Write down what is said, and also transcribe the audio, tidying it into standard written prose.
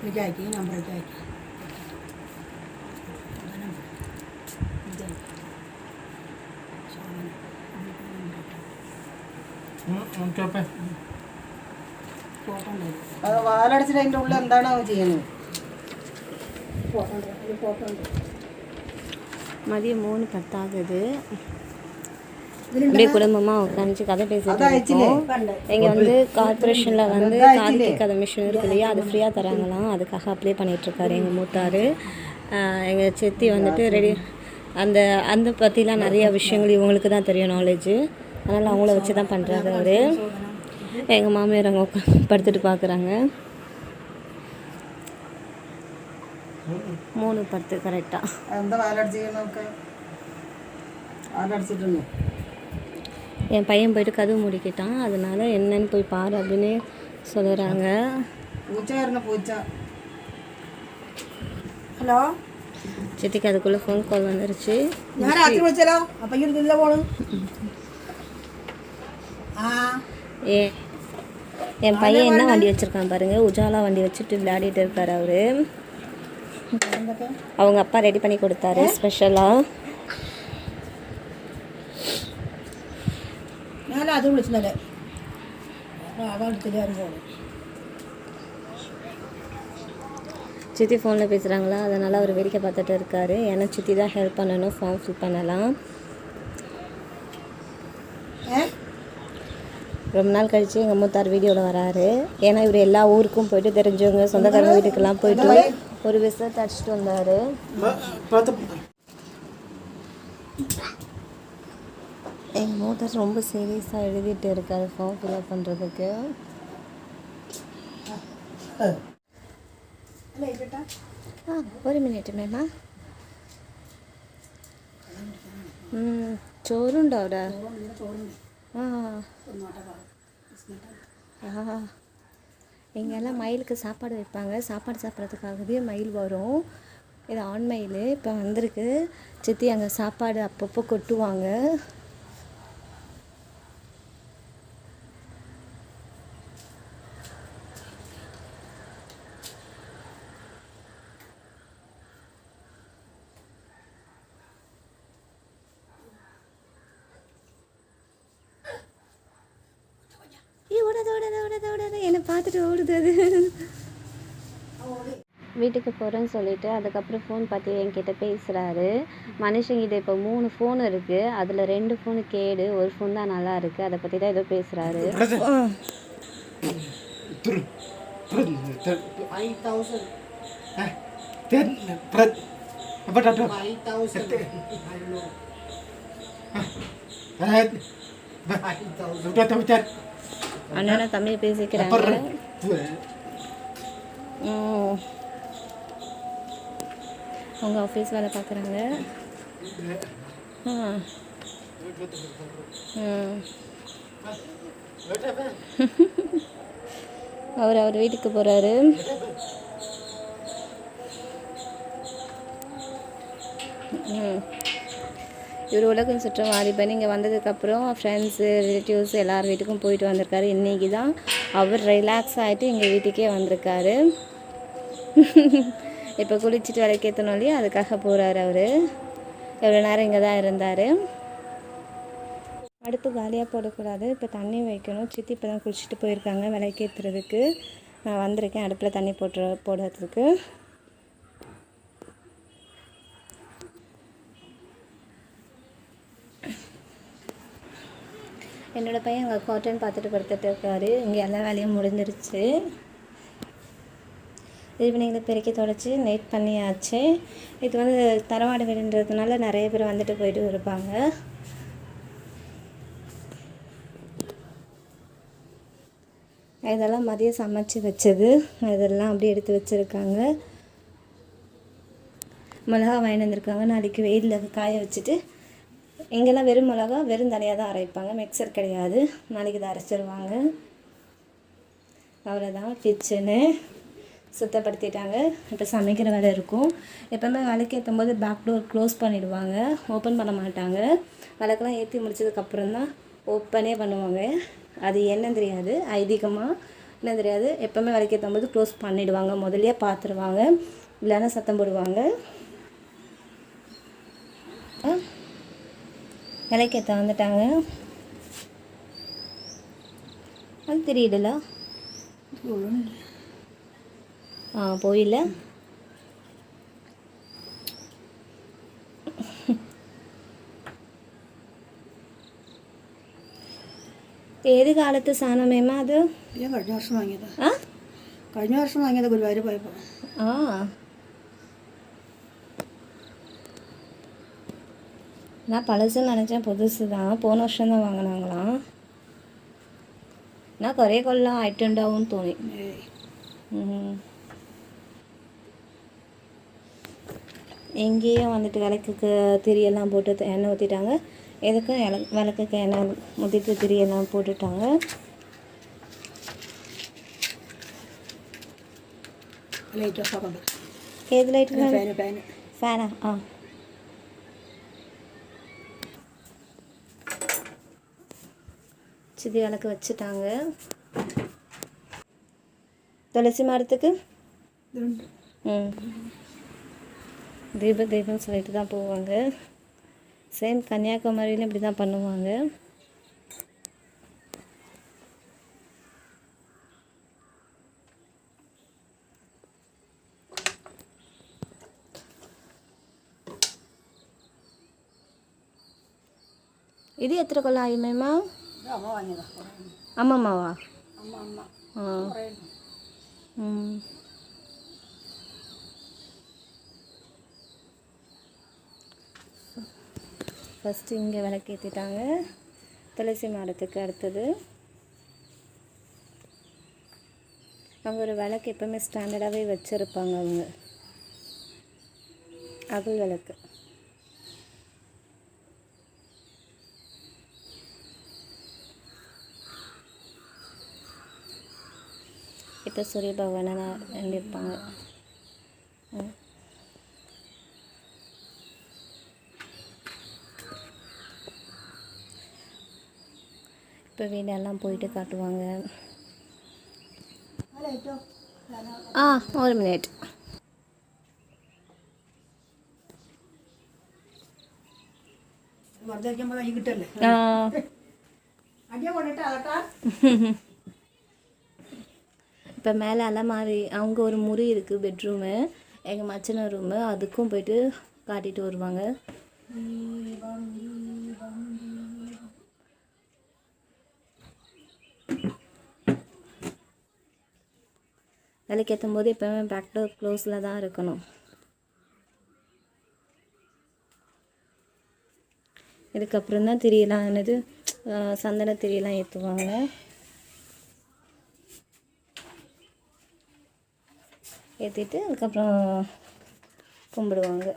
ಇದಕ್ಕೆ ನಮ್ರಕ್ಕೆ ಹಾಕಿ അത് വാലടച്ചിട്ട് അതിൻ്റെ ഉള്ളിൽ എന്താണ് ചെയ്യുന്നത്? மதியம் 3:10 அப்படியே குடும்பமாக உட்காந்துச்சு கதை பேசிட்டு இருக்கோம். இங்கே வந்து கார்பரேஷனில் வந்து காது கேட்காத மிஷின் இருக்கு இல்லையா, அது ஃப்ரீயாக தராங்களாம். அதுக்காக அப்ளை பண்ணிகிட்ருக்காரு எங்கள் மூத்தார். எங்கள் சித்தி வந்துட்டு ரெடி அந்த அந்த பற்றிலாம் நிறைய விஷயங்கள் இவங்களுக்கு தான் தெரியும், நாலேஜு. அதனால் அவங்கள வச்சு தான் பண்ணுறாரு அவர். எங்கள் மாமியார் அங்கே படுத்துட்டு பார்க்குறாங்க. 3:10 கரெக்டாக. என் பையன் போயிட்டு கதவு முடிக்கிட்டான், அதனால என்னன்னு போய் பாரு அப்படின்னு சொல்லுறாங்க. ஹலோ சித்திக்கு அதுக்குள்ளே ஃபோன் கால் வந்துருச்சு. என் பையன் என்ன வண்டி வச்சுருக்கான் பாருங்கள், உஜாலா வண்டி வச்சுட்டு விளையாடிட்டு இருக்கார் அவர். அவங்க அப்பா ரெடி பண்ணி கொடுத்தாரு ஸ்பெஷலாக. அது விളിച്ചില്ലേ சித்தி ஃபோனில் பேசுகிறாங்களா, அதனால் அவர் வேடிக்கை பார்த்துட்டு இருக்காரு. ஏன்னா சித்தி தான் ஹெல்ப் பண்ணணும், ஃபார்ம் ஃபில் பண்ணலாம். ரொம்ப நாள் கழித்து எங்கள் மூத்தார் வீடியோவில் வராரு. ஏன்னா இவர் எல்லா ஊருக்கும் போயிட்டு தெரிஞ்சவங்க சொந்தக்காரங்க வீட்டுக்கெல்லாம் போயிட்டு ஒரு விசிட் அடிச்சுட்டு வந்தார். எங்கள் மூத்தார் ரொம்ப சீரியஸாக எழுதிட்டு இருக்காரு ஃபார்ம் ஃபில்அப் பண்ணுறதுக்கு. ഒരു മിനിറ്റ് മേമ. ചോറുണ്ടോ അവിടെ? இங்கெல்லாம் மயிலுக்கு சாப்பாடு வைப்பாங்க. சாப்பாடு சாப்பிட்றதுக்காகவே மயில் வரும். இது ஆண் மயில் இப்போ வந்திருக்கு. சித்தி அங்கே சாப்பாடு அப்பப்போ கொட்டுவாங்க. என்னை பார்த்துட்டு ஓடுது அது. வீட்டுக்கு போகிறேன்னு சொல்லிட்டு அதுக்கப்புறம் ஃபோன் பார்த்து என்கிட்ட பேசுகிறாரு. மனுஷங்கிட்ட இப்போ 3 ஃபோன் இருக்குது, அதில் 2 ஃபோனு கேடு, ஒரு ஃபோன் தான் நல்லா இருக்குது. அதை பற்றி தான் ஏதோ பேசுகிறாரு. அண்ணன் தம்பி பேசிக்கிறாங்க. அவங்க ஆஃபீஸ் வேலை பார்க்குறாங்க. அவர் வீட்டுக்கு போகிறாரு. இவர் உலகம் சுற்றம் வாலிபன். இங்கே வந்ததுக்கப்புறம் ஃப்ரெண்ட்ஸு ரிலேட்டிவ்ஸ் எல்லார் வீட்டுக்கும் போயிட்டு வந்திருக்காரு. இன்றைக்கி தான் அவர் ரிலாக்ஸ் ஆகிட்டு எங்கள் வீட்டுக்கே வந்திருக்காரு. இப்போ குளிச்சுட்டு விளக்கேற்றணும் இல்லையா, அதுக்காக போகிறாரு அவர். எவ்வளோ நேரம் இங்கே தான் இருந்தார். அடுப்பு காலியாக போடக்கூடாது, இப்போ தண்ணி வைக்கணும். சித்தி இப்போ தான் குளிச்சுட்டு போயிருக்காங்க விளக்கேற்றுறதுக்கு. நான் வந்திருக்கேன் அடுப்பில் தண்ணி போடுறதுக்கு. என்னோடய பையன் அங்கே காட்டன் பார்த்துட்டு படுத்துட்டு இருக்காரு. இங்கே எல்லா வேலையும் முடிஞ்சிருச்சு. ஈவினிங்கில் பெருக்கி தொடச்சி நைட் பண்ணியாச்சு. இது வந்து தரவாடு வீடுன்றதுனால நிறைய பேர் வந்துட்டு போயிட்டு இருப்பாங்க. இதெல்லாம் மதியம் சமைச்சு வச்சது, இதெல்லாம் அப்படியே எடுத்து வச்சுருக்காங்க. மிளகா வாங்கிட்டு வந்திருக்காங்க. நாளைக்கு வெயிலில் காய வச்சுட்டு, இங்கெல்லாம் வெறும் மிளகா வெறும் தனியாக தான் அரைப்பாங்க, மிக்சர் கிடையாது. நாளைக்கு இதை அரைச்சிடுவாங்க. அவ்வளோதான். கிச்சனு சுத்தப்படுத்திட்டாங்க. இப்போ சமைக்கிற வேலை இருக்கும். எப்போவுமே விளக்கேற்றும் போது பேக் டோர் க்ளோஸ் பண்ணிவிடுவாங்க, ஓப்பன் பண்ண மாட்டாங்க. விளக்கெல்லாம் ஏற்றி முடிச்சதுக்கப்புறம் தான் ஓப்பனே பண்ணுவாங்க. அது என்னன்னு தெரியாது, ஐதீகமாக என்ன தெரியாது. எப்போவுமே விளக்கேற்றும் போது க்ளோஸ் பண்ணிவிடுவாங்க, முதல்லையே பார்த்துருவாங்க, இல்லைன்னா சத்தம் போடுவாங்க. விளக்கேற்ற வந்துட்டாங்க. அது தெரியுதுல்ல, போயில ഏത് കാലത്ത് സാധനമേമ്മ അത്? ഞാൻ കഴിഞ്ഞ വർഷം വാങ്ങിയതാ. കഴിഞ്ഞ വർഷം വാങ്ങിയത് ഗുരുവായൂർ പോയപ്പോൾ. நான் பழசுன்னு நினச்சேன், புதுசு தான். போன வருஷம் தான் வாங்கினாங்களாம். நான் കുറേ കൊല്ലം ആയിട്ടുണ്ടാവും തോന്നി. எங்கேயும் வந்துட்டு விளக்குக்கு திரியெல்லாம் போட்டு எண்ணெய் ஊற்றிட்டாங்க. எதுக்கும் விளக்குக்கு எண்ணெய் ஊற்றிட்டு திரியெல்லாம் போட்டுட்டாங்க. லைட் ஆஃப் ஆகும். ஏது லைட்டு? ஃபேனு. ஃபேனா? சிதி விளக்கு வச்சுட்டாங்க. துளசி மரத்துக்கு தீபம் சொல்லிட்டு தான் போவாங்க. சேம் கன்னியாகுமரியிலும் இப்படி தான் பண்ணுவாங்க. இது எத்தனை கொள்ள ஆயுமேம்மா? அம்மா வாங்கியதா. அம்மாவா? அம்மா. ஃபஸ்ட்டு இங்கே விளக்கேற்றிட்டாங்க. துளசி மரத்துக்கு அடுத்தது அவங்க ஒரு விளக்கு எப்போவுமே ஸ்டாண்டர்டாகவே வச்சுருப்பாங்க. அவங்க அகல் விளக்கு. இப்போ சூரிய பகவானை நிற்பாங்க. இப்போ வீடெல்லாம் போயிட்டு காட்டுவாங்க. ஒரு மினிட். இப்போ மேலே அலமாரி, அவங்க ஒரு முറി இருக்குது, பெட்ரூமு, எங்கள் மச்சின ரூமு, அதுக்கும் போயிட்டு காட்டிட்டு வருவாங்க. விளக்கேற்றும் போது எப்போவுமே பேக் டோர் க்ளோஸில் தான் இருக்கணும். இதுக்கப்புறம் தான் திரியெல்லாம் என்னது சந்தன திரியெல்லாம் ஏற்றுவாங்க. ஏற்றிட்டு அதுக்கப்புறம் கும்பிடுவாங்க.